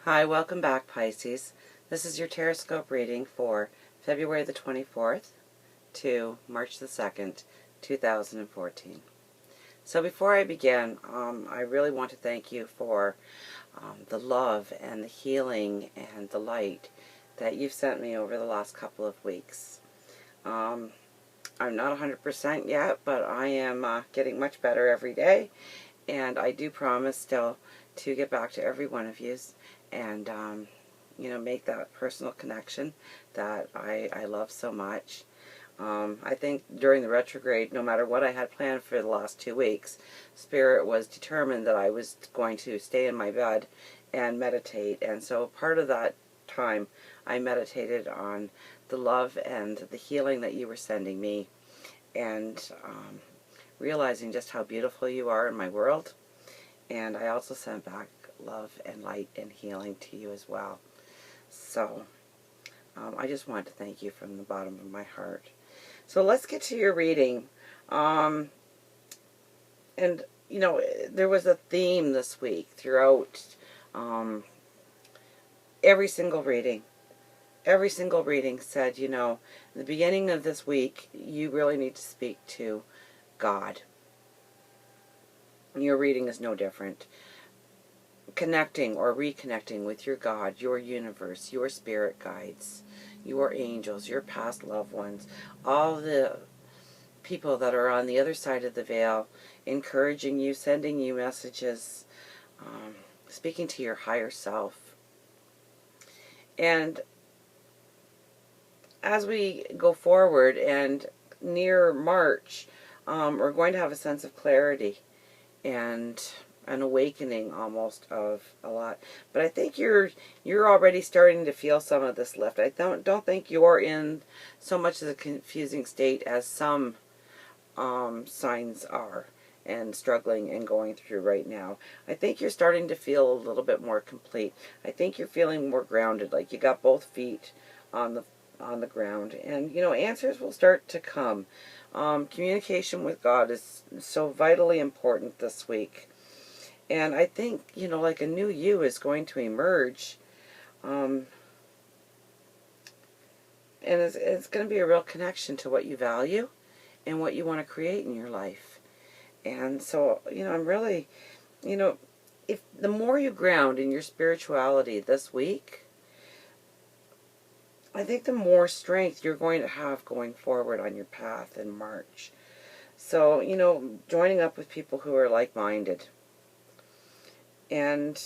Hi, welcome back, Pisces. This is your Teroscope reading for February the 24th to March the 2nd, 2014. So before I begin, I really want to thank you for the love and the healing and the light that you've sent me over the last couple of weeks. I'm not 100% yet, but I am getting much better every day, and I do promise still to get back to every one of you and make that personal connection that I love so much. I think during the retrograde, no matter what I had planned for the last 2 weeks, Spirit was determined that I was going to stay in my bed and meditate. And so part of that time, I meditated on the love and the healing that you were sending me, and realizing just how beautiful you are in my world. And I also sent back love and light and healing to you as well. So I just wanted to thank you from the bottom of my heart. So let's get to your reading. And there was a theme this week throughout every single reading. Every single reading said, in the beginning of this week, you really need to speak to God. Your reading is no different. Connecting or reconnecting with your God, your universe, your spirit guides, your angels, your past loved ones, all the people that are on the other side of the veil, encouraging you, sending you messages, speaking to your higher self. And as we go forward and near March, we're going to have a sense of clarity and an awakening almost of a lot. But I think you're already starting to feel some of this lift. I don't think you're in so much of a confusing state as some signs are and struggling and going through right now. I think you're starting to feel a little bit more complete. I think you're feeling more grounded, like you got both feet on the ground, and answers will start to come. Communication with God is so vitally important this week. And I think, like a new you is going to emerge. And it's going to be a real connection to what you value and what you want to create in your life. And so, I'm really, if the more you ground in your spirituality this week, I think the more strength you're going to have going forward on your path in March. So, joining up with people who are like-minded. And,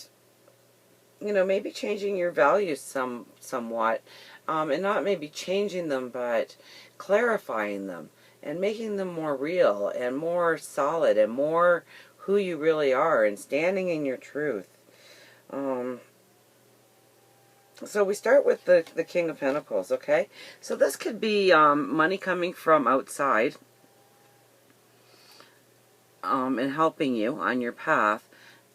maybe changing your values somewhat. And not maybe changing them, but clarifying them. And making them more real and more solid and more who you really are. And standing in your truth. So we start with the King of Pentacles, okay? So this could be money coming from outside and helping you on your path.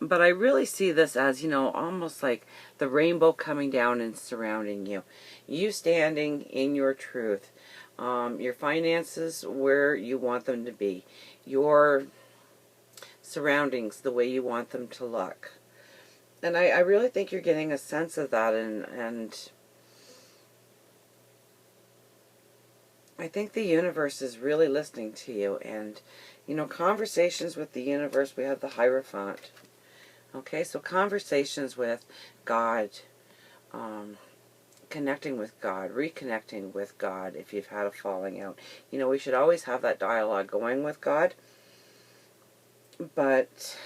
But I really see this as, almost like the rainbow coming down and surrounding you. You standing in your truth. Your finances where you want them to be. Your surroundings the way you want them to look. And I really think you're getting a sense of that, and I think the universe is really listening to you. And, conversations with the universe, we have the Hierophant. Okay, so conversations with God, connecting with God, reconnecting with God if you've had a falling out. We should always have that dialogue going with God. But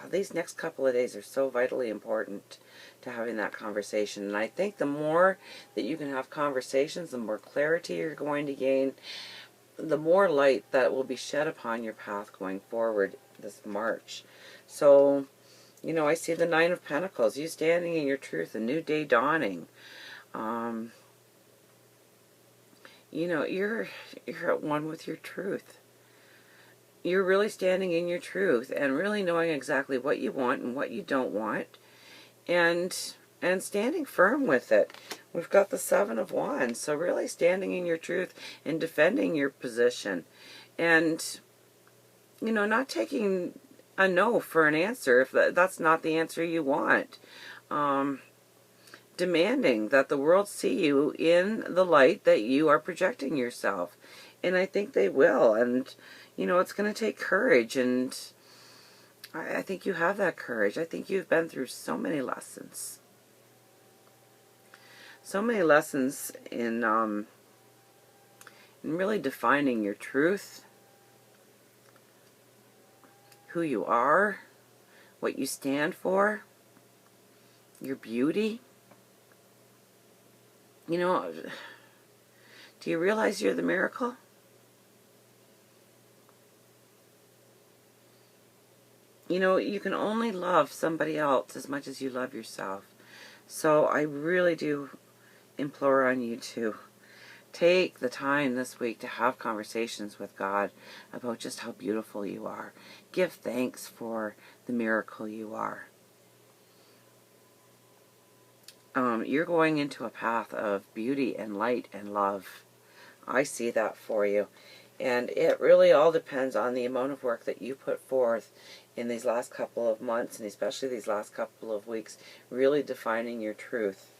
these next couple of days are so vitally important to having that conversation. And I think the more that you can have conversations, the more clarity you're going to gain, the more light that will be shed upon your path going forward this March. So, I see the Nine of Pentacles, you standing in your truth, a new day dawning. You're at one with your truth. You're really standing in your truth and really knowing exactly what you want and what you don't want, and standing firm with it. We've got the Seven of Wands, so really standing in your truth and defending your position, and not taking a no for an answer if that's not the answer you want. demanding that the world see you in the light that you are projecting yourself. And I think they will. And, you know, it's going to take courage. And I think you have that courage. I think you've been through so many lessons. So many lessons in really defining your truth, who you are, what you stand for, your beauty. You know, do you realize you're the miracle? You know, you can only love somebody else as much as you love yourself. So I really do implore on you to take the time this week to have conversations with God about just how beautiful you are. Give thanks for the miracle you are. You're going into a path of beauty and light and love. I see that for you. And it really all depends on the amount of work that you put forth in these last couple of months, and especially these last couple of weeks, really defining your truth.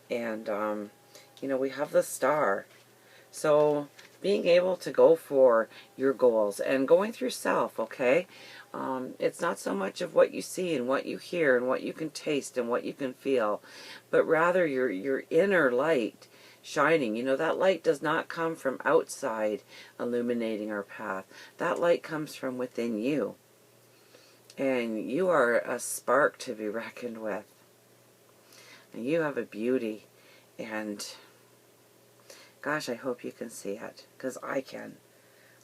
And, you know, we have the star. So being able to go for your goals and going through self, okay? It's not so much of what you see and what you hear and what you can taste and what you can feel, but rather your inner light shining. You know, that light does not come from outside illuminating our path. That light comes from within you. And you are a spark to be reckoned with. And you have a beauty. And gosh, I hope you can see it, because I can.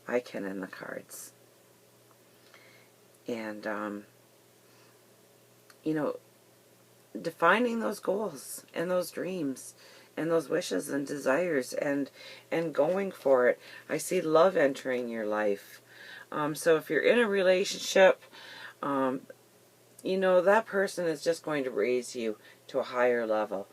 I can in the cards. And, you know, defining those goals and those dreams and those wishes and desires and going for it. I see love entering your life. So if you're in a relationship, you know, that person is just going to raise you to a higher level.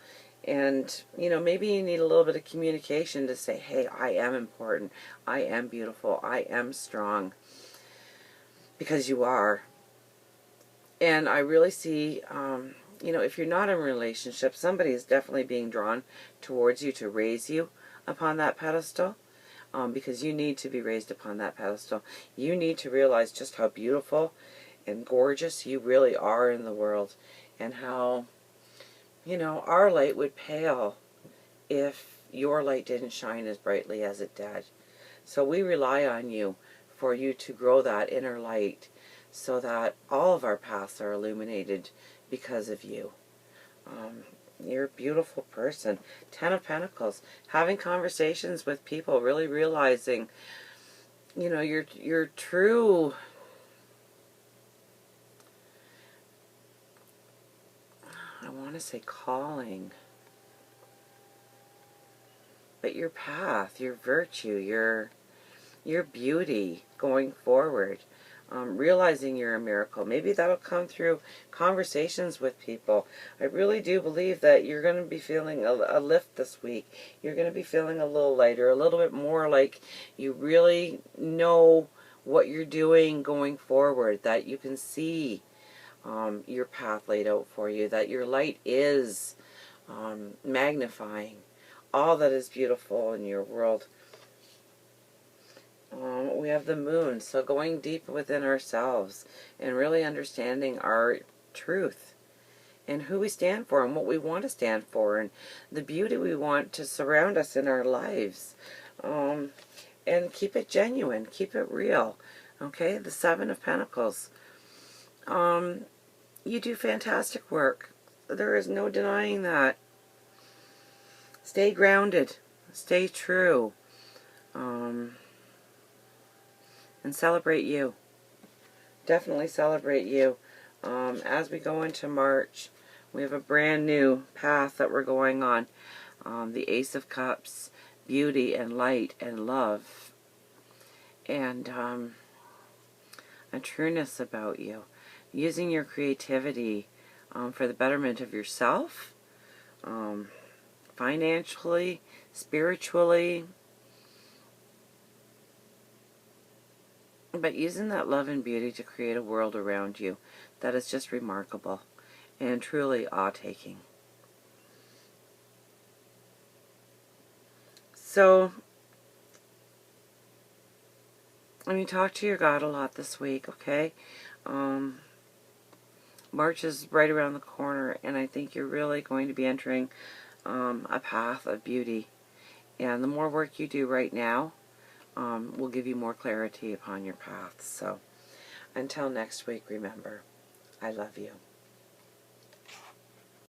And, you know, maybe you need a little bit of communication to say, hey, I am important. I am beautiful. I am strong. Because you are. And I really see, you know, if you're not in a relationship, somebody is definitely being drawn towards you to raise you upon that pedestal. Because you need to be raised upon that pedestal. You need to realize just how beautiful and gorgeous you really are in the world. And how, you know, our light would pale if your light didn't shine as brightly as it did. So we rely on you for you to grow that inner light so that all of our paths are illuminated because of you. You're a beautiful person. 10 of Pentacles. Having conversations with people, really realizing, you know, your true, I want to say calling, but your path, your virtue, your beauty going forward, realizing you're a miracle. Maybe that'll come through conversations with people. I really do believe that you're going to be feeling a lift this week. You're going to be feeling a little lighter, a little bit more like you really know what you're doing going forward, that you can see your path laid out for you, that your light is magnifying all that is beautiful in your world. We have the moon, so going deep within ourselves and really understanding our truth and who we stand for and what we want to stand for and the beauty we want to surround us in our lives. And keep it genuine, keep it real. Okay, the 7 of Pentacles. You do fantastic work. There is no denying that. Stay grounded, stay true. And celebrate you. Definitely celebrate you. As we go into March, we have a brand new path that we're going on. The Ace of Cups, beauty and light and love. And a trueness about you. Using your creativity for the betterment of yourself, financially, spiritually, but using that love and beauty to create a world around you that is just remarkable and truly awe-taking. So, I mean, talk to your God a lot this week, okay? March is right around the corner, and I think you're really going to be entering a path of beauty. And the more work you do right now will give you more clarity upon your path. So, until next week, remember, I love you.